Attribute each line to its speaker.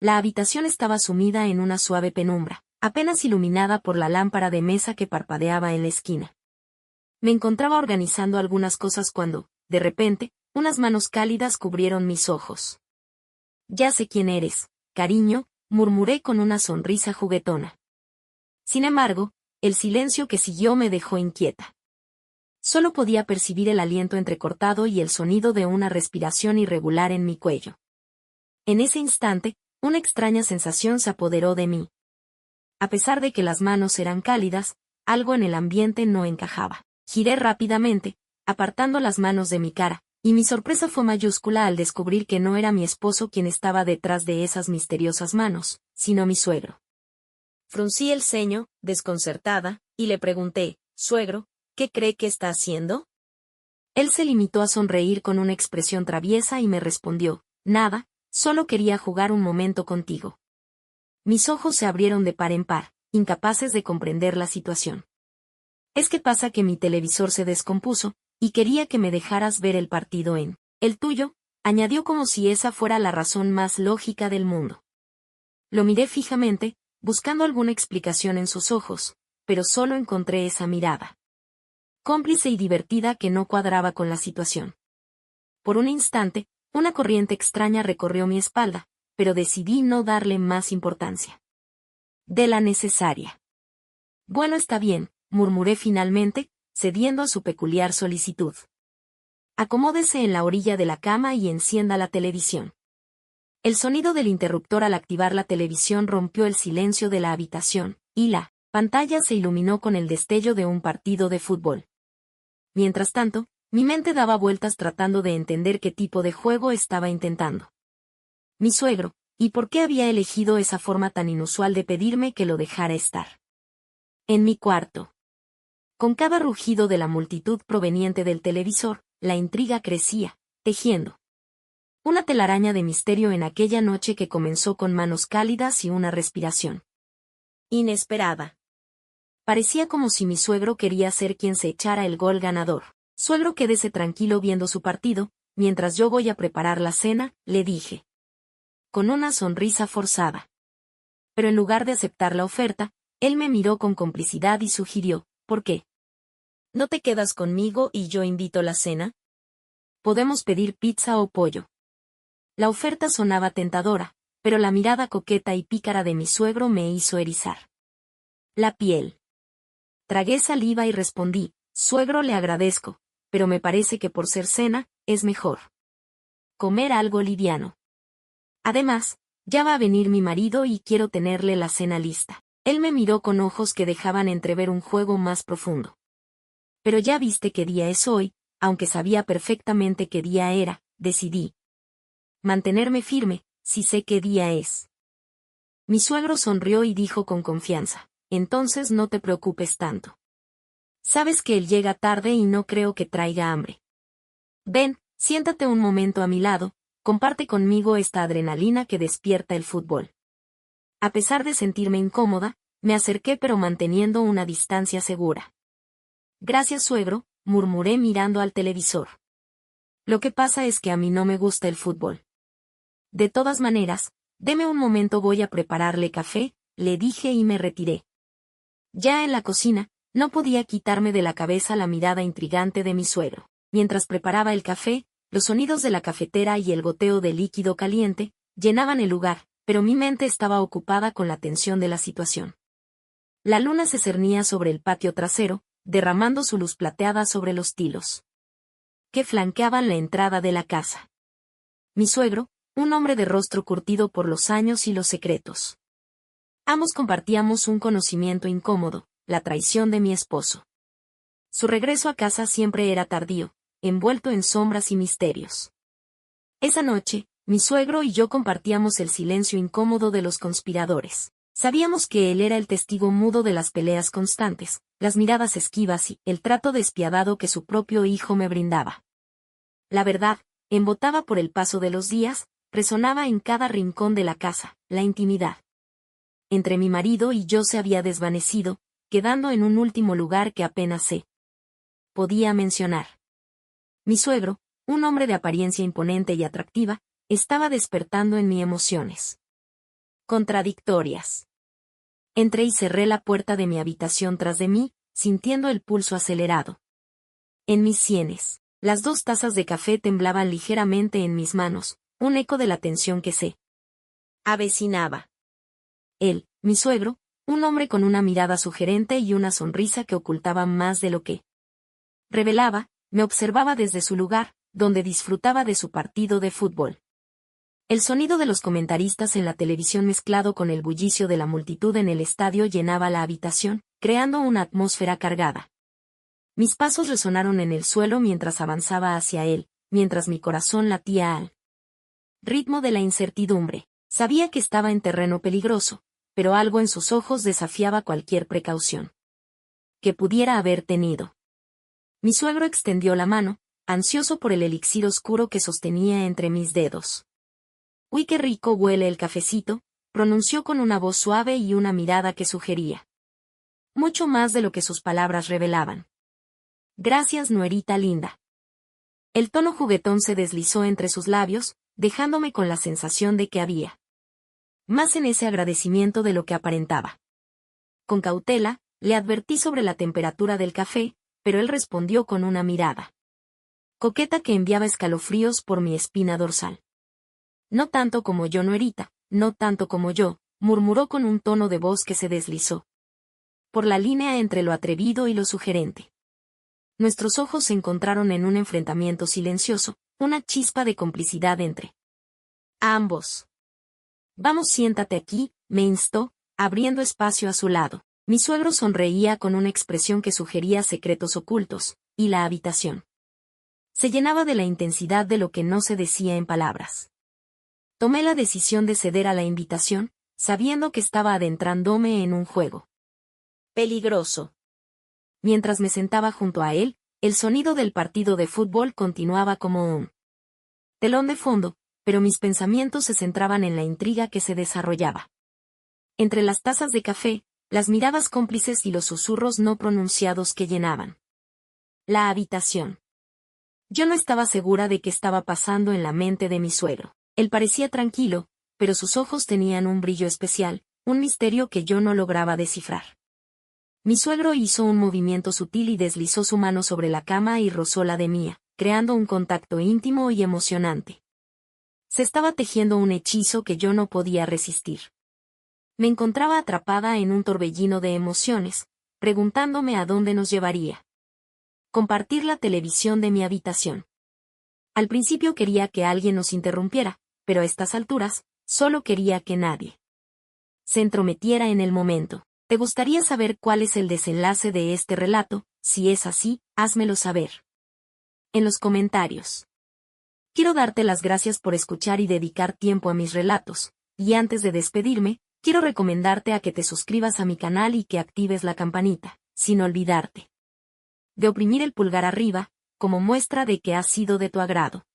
Speaker 1: La habitación estaba sumida en una suave penumbra, apenas iluminada por la lámpara de mesa que parpadeaba en la esquina. Me encontraba organizando algunas cosas cuando, de repente, unas manos cálidas cubrieron mis ojos. «Ya sé quién eres, cariño», murmuré con una sonrisa juguetona. Sin embargo, el silencio que siguió me dejó inquieta. Solo podía percibir el aliento entrecortado y el sonido de una respiración irregular en mi cuello. En ese instante, una extraña sensación se apoderó de mí. A pesar de que las manos eran cálidas, algo en el ambiente no encajaba. Giré rápidamente, apartando las manos de mi cara, y mi sorpresa fue mayúscula al descubrir que no era mi esposo quien estaba detrás de esas misteriosas manos, sino mi suegro. Fruncí el ceño, desconcertada, y le pregunté, «Suegro, ¿qué cree que está haciendo?». Él se limitó a sonreír con una expresión traviesa y me respondió, «Nada, solo quería jugar un momento contigo». Mis ojos se abrieron de par en par, incapaces de comprender la situación. «Es que pasa que mi televisor se descompuso, y quería que me dejaras ver el partido en el tuyo», añadió como si esa fuera la razón más lógica del mundo. Lo miré fijamente, buscando alguna explicación en sus ojos, pero solo encontré esa mirada cómplice y divertida que no cuadraba con la situación. Por un instante, una corriente extraña recorrió mi espalda, pero decidí no darle más importancia de la necesaria. «Bueno, está bien», murmuré finalmente, cediendo a su peculiar solicitud. «Acomódese en la orilla de la cama y encienda la televisión». El sonido del interruptor al activar la televisión rompió el silencio de la habitación, y la pantalla se iluminó con el destello de un partido de fútbol. Mientras tanto, mi mente daba vueltas tratando de entender qué tipo de juego estaba intentando mi suegro, y por qué había elegido esa forma tan inusual de pedirme que lo dejara estar en mi cuarto. Con cada rugido de la multitud proveniente del televisor, la intriga crecía, tejiendo una telaraña de misterio en aquella noche que comenzó con manos cálidas y una respiración inesperada. Parecía como si mi suegro quería ser quien se echara el gol ganador. «Suegro, quédese tranquilo viendo su partido, mientras yo voy a preparar la cena», le dije, con una sonrisa forzada. Pero en lugar de aceptar la oferta, él me miró con complicidad y sugirió, «¿Por qué no te quedas conmigo y yo invito la cena? Podemos pedir pizza o pollo». La oferta sonaba tentadora, pero la mirada coqueta y pícara de mi suegro me hizo erizar la piel. Tragué saliva y respondí, «Suegro, le agradezco, pero me parece que por ser cena, es mejor comer algo liviano. Además, ya va a venir mi marido y quiero tenerle la cena lista». Él me miró con ojos que dejaban entrever un juego más profundo. «Pero ya viste qué día es hoy», aunque sabía perfectamente qué día era, decidí mantenerme firme, «si sé qué día es». Mi suegro sonrió y dijo con confianza, «Entonces no te preocupes tanto. Sabes que él llega tarde y no creo que traiga hambre. Ven, siéntate un momento a mi lado, comparte conmigo esta adrenalina que despierta el fútbol». A pesar de sentirme incómoda, me acerqué pero manteniendo una distancia segura. «Gracias, suegro», murmuré mirando al televisor. «Lo que pasa es que a mí no me gusta el fútbol». «De todas maneras, deme un momento, voy a prepararle café», le dije y me retiré. Ya en la cocina, no podía quitarme de la cabeza la mirada intrigante de mi suegro. Mientras preparaba el café, los sonidos de la cafetera y el goteo de líquido caliente llenaban el lugar, pero mi mente estaba ocupada con la tensión de la situación. La luna se cernía sobre el patio trasero, derramando su luz plateada sobre los tilos que flanqueaban la entrada de la casa. Mi suegro, un hombre de rostro curtido por los años y los secretos. Ambos compartíamos un conocimiento incómodo, la traición de mi esposo. Su regreso a casa siempre era tardío, envuelto en sombras y misterios. Esa noche, mi suegro y yo compartíamos el silencio incómodo de los conspiradores. Sabíamos que él era el testigo mudo de las peleas constantes, las miradas esquivas y el trato despiadado que su propio hijo me brindaba. La verdad, embotaba por el paso de los días, resonaba en cada rincón de la casa, la intimidad entre mi marido y yo se había desvanecido, quedando en un último lugar que apenas podía mencionar. Mi suegro, un hombre de apariencia imponente y atractiva, estaba despertando en mí emociones contradictorias. Entré y cerré la puerta de mi habitación tras de mí, sintiendo el pulso acelerado. En mis sienes, las 2 tazas de café temblaban ligeramente en mis manos, un eco de la tensión que se avecinaba. Él, mi suegro, un hombre con una mirada sugerente y una sonrisa que ocultaba más de lo que revelaba, me observaba desde su lugar, donde disfrutaba de su partido de fútbol. El sonido de los comentaristas en la televisión mezclado con el bullicio de la multitud en el estadio llenaba la habitación, creando una atmósfera cargada. Mis pasos resonaron en el suelo mientras avanzaba hacia él, mientras mi corazón latía al ritmo de la incertidumbre. Sabía que estaba en terreno peligroso, pero algo en sus ojos desafiaba cualquier precaución que pudiera haber tenido. Mi suegro extendió la mano, ansioso por el elixir oscuro que sostenía entre mis dedos. «Uy, qué rico huele el cafecito», pronunció con una voz suave y una mirada que sugería mucho más de lo que sus palabras revelaban. «Gracias, nuerita linda». El tono juguetón se deslizó entre sus labios, dejándome con la sensación de que había más en ese agradecimiento de lo que aparentaba. Con cautela, le advertí sobre la temperatura del café, pero él respondió con una mirada coqueta que enviaba escalofríos por mi espina dorsal. «No tanto como yo, nuerita, no tanto como yo», murmuró con un tono de voz que se deslizó por la línea entre lo atrevido y lo sugerente. Nuestros ojos se encontraron en un enfrentamiento silencioso, una chispa de complicidad entre ambos. «Vamos, siéntate aquí», me instó, abriendo espacio a su lado. Mi suegro sonreía con una expresión que sugería secretos ocultos, y la habitación se llenaba de la intensidad de lo que no se decía en palabras. Tomé la decisión de ceder a la invitación, sabiendo que estaba adentrándome en un juego peligroso. Mientras me sentaba junto a él, el sonido del partido de fútbol continuaba como un telón de fondo, pero mis pensamientos se centraban en la intriga que se desarrollaba. Entre las tazas de café, las miradas cómplices y los susurros no pronunciados que llenaban la habitación. Yo no estaba segura de qué estaba pasando en la mente de mi suegro. Él parecía tranquilo, pero sus ojos tenían un brillo especial, un misterio que yo no lograba descifrar. Mi suegro hizo un movimiento sutil y deslizó su mano sobre la cama y rozó la de mía, creando un contacto íntimo y emocionante. Se estaba tejiendo un hechizo que yo no podía resistir. Me encontraba atrapada en un torbellino de emociones, preguntándome a dónde nos llevaría. Compartir la televisión de mi habitación. Al principio quería que alguien nos interrumpiera, pero a estas alturas, solo quería que nadie se entrometiera en el momento. ¿Te gustaría saber cuál es el desenlace de este relato? Si es así, házmelo saber en los comentarios. Quiero darte las gracias por escuchar y dedicar tiempo a mis relatos, y antes de despedirme, quiero recomendarte a que te suscribas a mi canal y que actives la campanita, sin olvidarte de oprimir el pulgar arriba, como muestra de que ha sido de tu agrado.